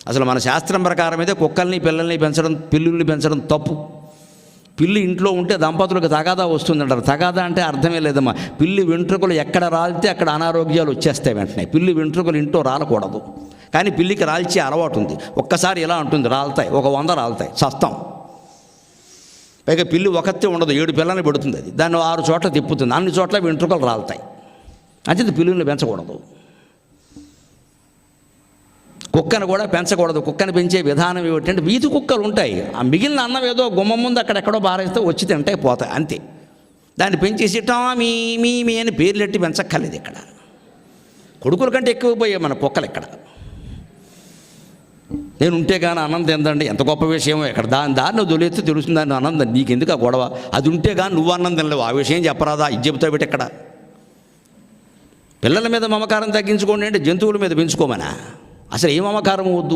అసలు మన శాస్త్రం ప్రకారం అయితే కుక్కల్ని పిల్లుల్ని పెంచడం తప్పు. పిల్లి ఇంట్లో ఉంటే దంపతులకు తగాదా వస్తుందంటారు. తగాదా అంటే అర్థమే లేదమ్మా. పిల్లి వెంట్రుకలు ఎక్కడ రాలితే అక్కడ అనారోగ్యాలు వచ్చేస్తాయి వెంటనే. పిల్లి వెంట్రుకలు ఇంట్లో రాలకూడదు. కానీ పిల్లికి రాల్చే అలవాటు ఉంది. ఒక్కసారి ఇలా ఉంటుంది, రాలుతాయి, 100 రాలుతాయి, చస్తాం. పైగా పిల్లి ఒకతే ఉండదు, 7 పిల్లల్ని పెడుతుంది. అది దాన్ని 6 చోట్ల తిప్పుతుంది, అన్ని చోట్ల వెంట్రుకలు రాలుతాయి. అంతే పిల్లుల్ని పెంచకూడదు. కుక్కను కూడా పెంచకూడదు. కుక్కను పెంచే విధానం ఏమిటంటే, వీధి కుక్కలు ఉంటాయి, ఆ మిగిలిన అన్నం ఏదో గుమ్మం ముందు అక్కడెక్కడో బారేస్తే వచ్చి తింటాయి, పోతాయి, అంతే. దాన్ని పెంచేసి మీ మీ మీ అని పేర్లెట్టి పెంచక్కర్లేదు. ఇక్కడ కొడుకుల కంటే ఎక్కువ పోయాయి మన కుక్కలు. ఇక్కడ నేను ఉంటే కానీ అన్నం తిందండి, ఎంత గొప్ప విషయమో. ఇక్కడ దాన్ని వదిలేస్తే తెలుస్తుంది దాన్ని అన్నం. నీకెందుకు ఆ గొడవ? అది ఉంటే కానీ నువ్వు అన్నం తినలేవు, ఆ విషయం చెప్పరాదా? ఇది చెబుతావు పెట్టి. ఇక్కడ పిల్లల మీద మమకారం తగ్గించుకోండి అంటే జంతువుల మీద పెంచుకోమనా? అసలు ఏ మమకారం వద్దు.